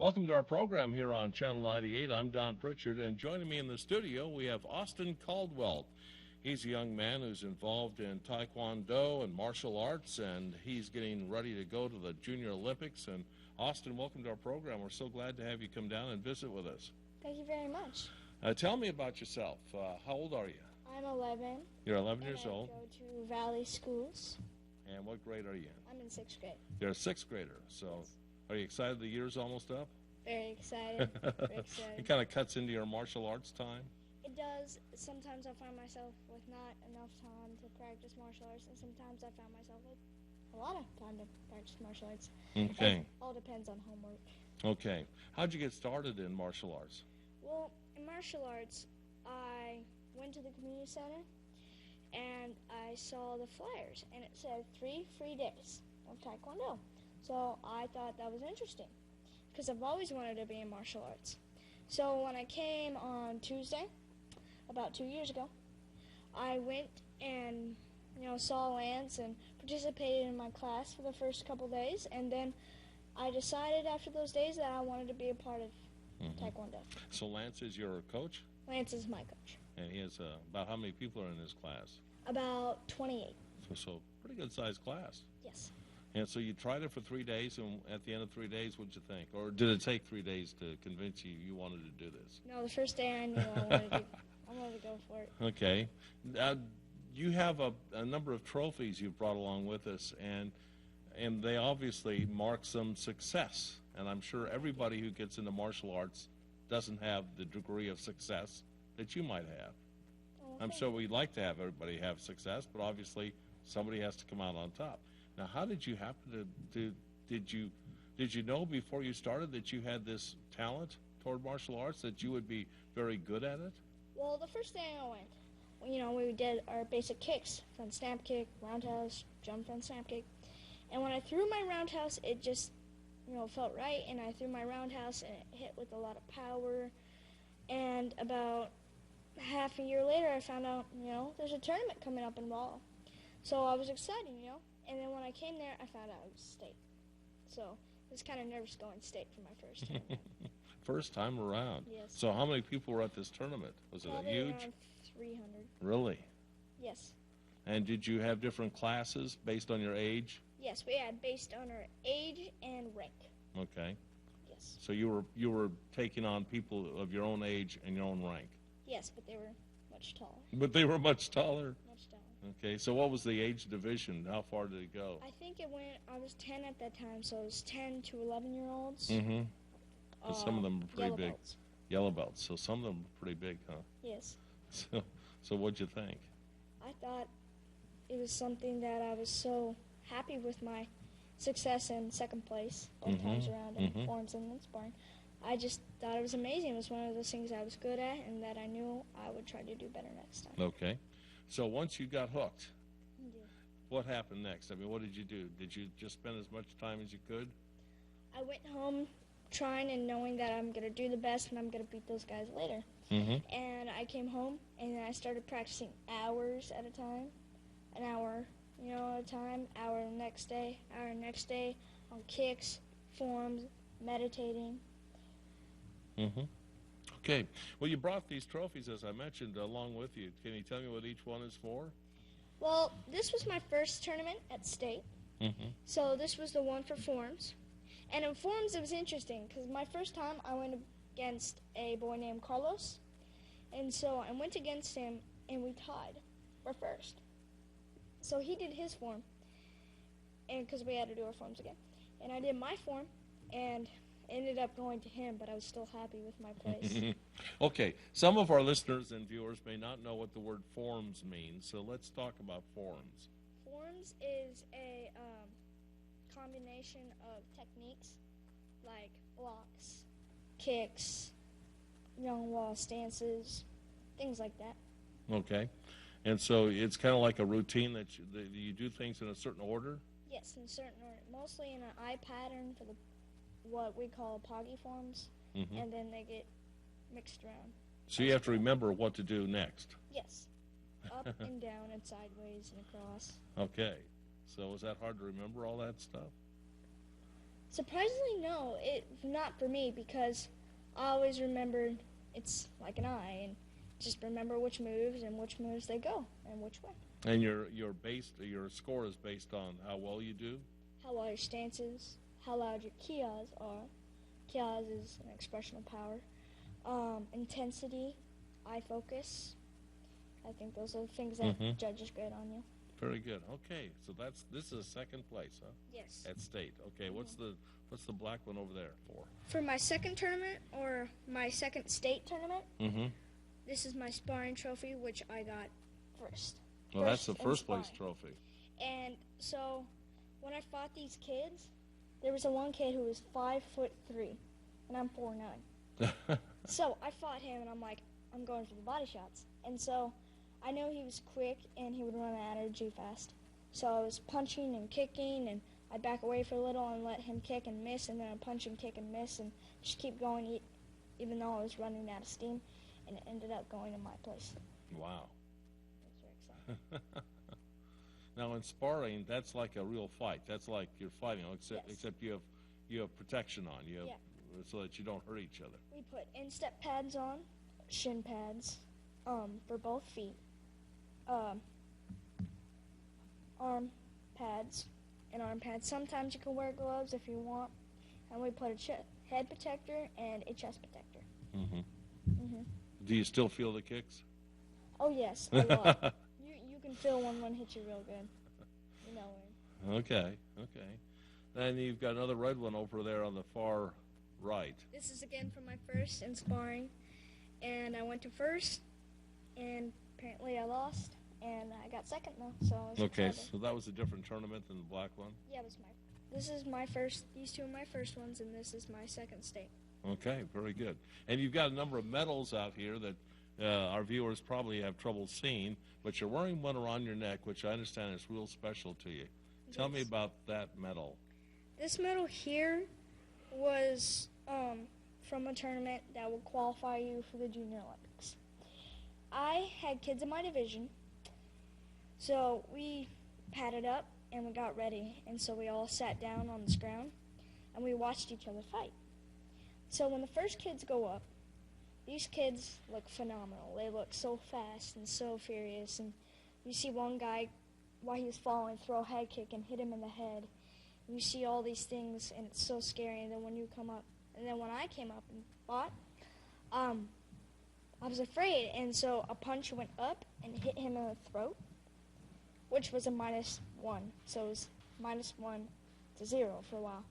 Welcome to our program here on Channel 98. I'm Don Pritchard, and joining me in the studio we have Austin Caldwell. He's a young man who's involved in Taekwondo and martial arts, and he's getting ready to go to the Junior Olympics. And Austin, welcome to our program. We're so glad to have you come down and visit with us. Thank you very much. Tell me about yourself. How old are you? I'm 11. You're 11 years old. I go to Valley Schools. And what grade are you in? I'm in 6th grade. You're a 6th grader. So Yes. are you excited the year's almost up? Very excited. Very excited. It kind of cuts into your martial arts time? It does. Sometimes I find myself with not enough time to practice martial arts, and sometimes I found myself with a lot of time to practice martial arts. Okay. It all depends on homework. Okay. How'd you get started in martial arts? Well, in martial arts, I went to the community center, and I saw the flyers, and it said 3 free days of Taekwondo. So I thought that was interesting, because I've always wanted to be in martial arts. So when I came on Tuesday, about 2 years ago, I went and saw Lance and participated in my class for the first couple days, and then I decided after those days that I wanted to be a part of Taekwondo. So Lance is your coach? Lance is my coach. And he has about how many people are in his class? About 28. So pretty good sized class. Yes. And so you tried it for 3 days, and at the end of 3 days, what'd you think? Or did it take 3 days to convince you wanted to do this? No, the first day I knew I wanted to go for it. Okay. You have a number of trophies you've brought along with us, and they obviously mark some success. And I'm sure everybody who gets into martial arts doesn't have the degree of success that you might have. I'm sure we'd like to have everybody have success, but obviously somebody has to come out on top. Now, how did you happen to did you know before you started that you had this talent toward martial arts, that you would be very good at it? Well, the first day I went, we did our basic kicks, front snap kick, roundhouse, jump front snap kick. And when I threw my roundhouse, it just, felt right, and I threw my roundhouse, and it hit with a lot of power. And about half a year later, I found out, there's a tournament coming up in Walla. So I was excited, And then when I came there, I found out it was state. So I was kind of nervous going state for my first tournament. First time around. Yes. So how many people were at this tournament? Was Probably it huge? around 300. Really? Yes. And did you have different classes based on your age? Yes, we had based on our age and rank. Okay. Yes. So you were taking on people of your own age and your own rank. Yes, but they were much taller. But they were much taller. Much taller. Okay. So what was the age division? How far did it go? I think I was 10 at that time, so it was 10 to 11-year-olds. Mm-hmm. Some of them are pretty yellow big. belts. Yellow belts. So some of them are pretty big, huh? Yes. So what'd you think? I thought it was something that I was so happy with my success in second place both times around in forms and in sparring. I just thought it was amazing. It was one of those things I was good at and that I knew I would try to do better next time. Okay. So once you got hooked, Yeah. what happened next? I mean, what did you do? Did you just spend as much time as you could? I went home trying and knowing that I'm going to do the best and I'm going to beat those guys later. Mm-hmm. And I came home and I started practicing hours at a time, an hour, at a time, hour the next day on kicks, forms, meditating. Mm-hmm. Okay. Well, you brought these trophies, as I mentioned, along with you. Can you tell me what each one is for? Well, this was my first tournament at state, so this was the one for forms. And in forms, it was interesting because my first time I went against a boy named Carlos, and so I went against him and we tied for first. So he did his form, and because we had to do our forms again, and I did my form, and ended up going to him, but I was still happy with my place. Okay. Some of our listeners and viewers may not know what the word forms means, so let's talk about forms. Forms is a combination of techniques like blocks, kicks, young wall stances, things like that. Okay. And so it's kind of like a routine that you do things in a certain order? Yes, in a certain order. Mostly in an eye pattern for what we call poggy forms, and then they get mixed around. So you have to remember what to do next. Yes. Up and down and sideways and across. Okay. So was that hard to remember, all that stuff? Surprisingly, no, it not for me because I always remembered it's like an eye and just remember which moves they go and which way. And your score is based on how well you do? How well your stance is, how loud your kias are. Kias is an expression of power. Intensity, eye focus. I think those are the things that judges grade on you. Very good. Okay, so this is second place, huh? Yes. At state. Okay, what's the black one over there for? For my second tournament or my second state tournament, this is my sparring trophy, which I got first. Well, that's the first place trophy. And so when I fought these kids, there was one kid who was 5'3", and I'm 4'9". So I fought him, and I'm like, I'm going for the body shots. And so I know he was quick, and he would run out of energy fast. So I was punching and kicking, and I'd back away for a little and let him kick and miss, and then I'd punch and kick and miss, and just keep going, even though I was running out of steam, and it ended up going in my place. Wow. That's very exciting. Now in sparring, that's like a real fight. That's like you're fighting, except you have protection on. You have, so that you don't hurt each other. We put instep pads on, shin pads, for both feet, arm pads, and arm pads. Sometimes you can wear gloves if you want, and we put a head protector and a chest protector. Do you still feel the kicks? Oh yes, a lot. You can feel one hits you real good. You know it. Okay. Then you've got another red one over there on the far right. This is again from my first in sparring, and I went to first, and apparently I lost, and I got second though. So I was excited. So that was a different tournament than the black one. Yeah, this is my first. These two are my first ones, and this is my second state. Okay, very good. And you've got a number of medals out here that our viewers probably have trouble seeing, but you're wearing one around your neck, which I understand is real special to you. Tell me about that medal. This medal here was from a tournament that will qualify you for the Junior Olympics. I had kids in my division, so we padded up and we got ready, and so we all sat down on this ground and we watched each other fight. So when the first kids go up, these kids look phenomenal. They look so fast and so furious, and you see one guy, while he was falling, throw a head kick and hit him in the head. You see all these things, and it's so scary. And then when you come up, and then when I came up and fought, I was afraid, and so a punch went up and hit him in the throat, which was a -1. So it was -1 to 0 for a while.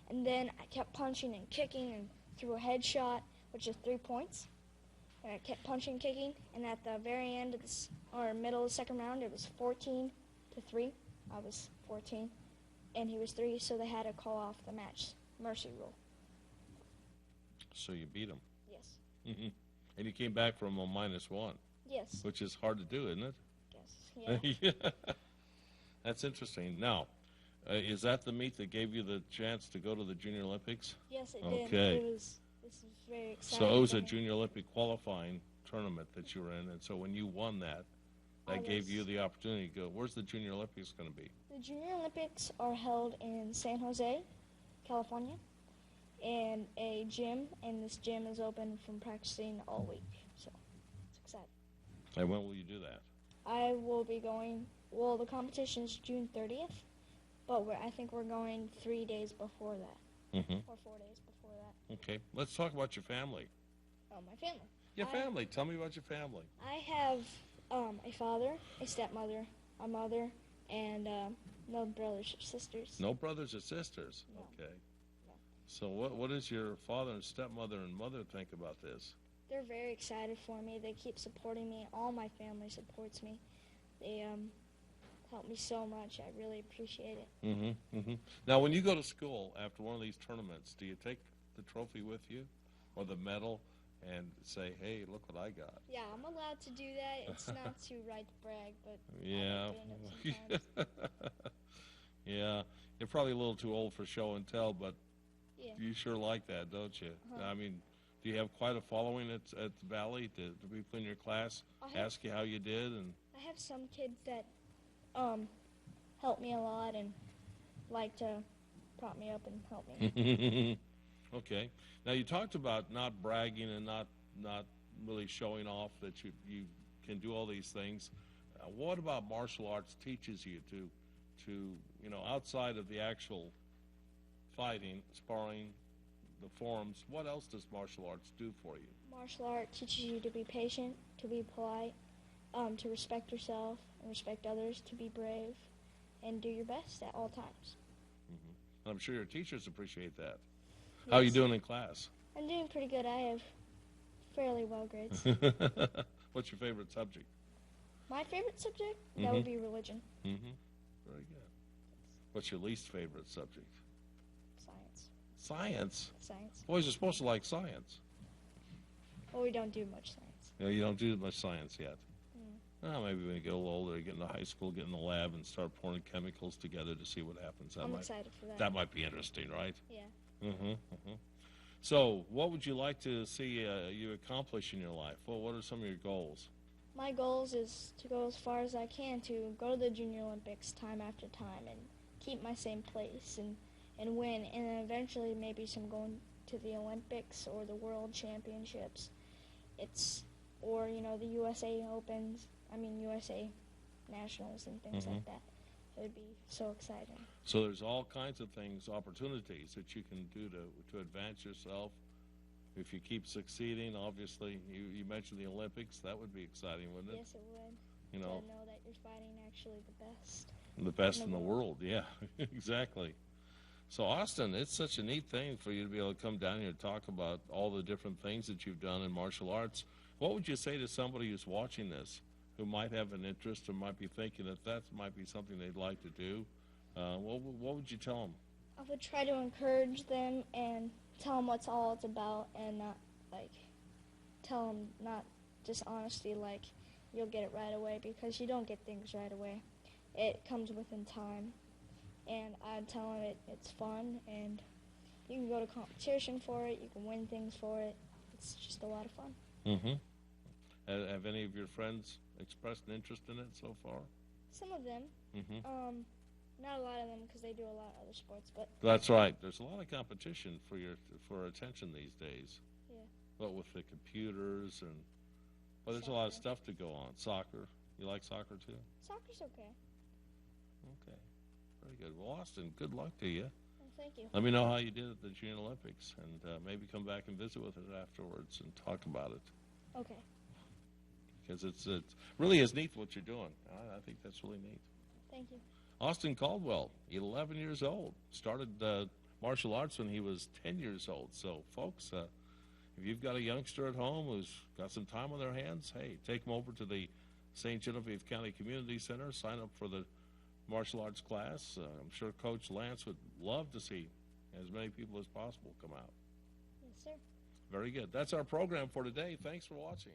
And then I kept punching and kicking and threw a headshot, which is 3 points. And I kept punching and kicking, and at the very end of this, or middle of the second round, it was 14 to 3. I was 14, and he was 3, so they had to call off the match mercy rule. So you beat him. Yes. And you came back from a -1. Yes. Which is hard to do, isn't it? Yes. Yeah. That's interesting. Now, is that the meet that gave you the chance to go to the Junior Olympics? Yes, it Okay. did. This is very exciting. So it was a Junior Olympic qualifying tournament that you were in, and so when you won that gave you the opportunity to go. Where's the Junior Olympics going to be? The Junior Olympics are held in San Jose, California, in a gym, and this gym is open from practicing all week, so it's exciting. And when will you do that? I will be going, well, the competition is June 30th, but I think we're going 3 days before that, or 4 days before that. Okay, let's talk about your family. Oh, my family. Your family. Tell me about your family. I have a father, a stepmother, a mother, and no brothers or sisters. No brothers or sisters? No. Okay. No. So what does your father and stepmother and mother think about this? They're very excited for me. They keep supporting me. All my family supports me. They help me so much. I really appreciate it. Now, when you go to school after one of these tournaments, do you take the trophy with you or the medal and say, hey, look what I got? Yeah, I'm allowed to do that. It's not too right to brag, but yeah. I like doing it sometimes. Yeah, you're probably a little too old for show and tell, but yeah. you sure like that, don't you? I mean, do you have quite a following at the Valley? Do people in your class ask you how you did? And I have some kids that help me a lot and like to prop me up and help me. Okay. Now you talked about not bragging and not really showing off that you can do all these things. What about martial arts teaches you to outside of the actual fighting, sparring, the forums? What else does martial arts do for you? Martial art teaches you to be patient, to be polite, to respect yourself and respect others, to be brave, and do your best at all times. Mm-hmm. I'm sure your teachers appreciate that. Yes. How are you doing in class? I'm doing pretty good. I have fairly well grades. What's your favorite subject? My favorite subject? That would be religion. Mm-hmm. Very good. What's your least favorite subject? Science. Science? Science. Boys are supposed to like science. Well, we don't do much science. Yeah, you don't do much science yet. Well, maybe when you get a little older, get into high school, get in the lab, and start pouring chemicals together to see what happens. I'm excited for that. That might be interesting, right? Yeah. Mm-hmm. Mm-hmm. So, what would you like to see you accomplish in your life? Well, what are some of your goals? My goals is to go as far as I can, to go to the Junior Olympics time after time and keep my same place and win, and then eventually maybe some going to the Olympics or the World Championships. Or the USA USA Nationals and things like that. It would be so exciting. So there's all kinds of things, opportunities that you can do to advance yourself. If you keep succeeding, obviously, you mentioned the Olympics. That would be exciting, wouldn't it? Yes, it would. To know that you're fighting actually the best. The best in the world, yeah, exactly. So, Austin, it's such a neat thing for you to be able to come down here and talk about all the different things that you've done in martial arts. What would you say to somebody who's watching this, who might have an interest or might be thinking that might be something they'd like to do? What would you tell them? I would try to encourage them and tell them what's all it's about, and tell them not just honesty, like you'll get it right away, because you don't get things right away. It comes within time. And I'd tell them it's fun, and you can go to competition for it, you can win things for it. It's just a lot of fun. Mm-hmm. Have any of your friends expressed an interest in it so far? Some of them. Mm-hmm. Not a lot of them, because they do a lot of other sports. But that's right. There's a lot of competition for attention these days. Yeah. But with the computers there's a lot of stuff to go on. Soccer. You like soccer too? Soccer's okay. Okay. Very good. Well, Austin, good luck to you. Well, thank you. Let me know how you did at the Junior Olympics, and maybe come back and visit with us afterwards and talk about it. Okay. Because it really is neat what you're doing. I think that's really neat. Thank you. Austin Caldwell, 11 years old, started martial arts when he was 10 years old. So, folks, if you've got a youngster at home who's got some time on their hands, hey, take them over to the St. Genevieve County Community Center, sign up for the martial arts class. I'm sure Coach Lance would love to see as many people as possible come out. Yes, sir. Very good. That's our program for today. Thanks for watching.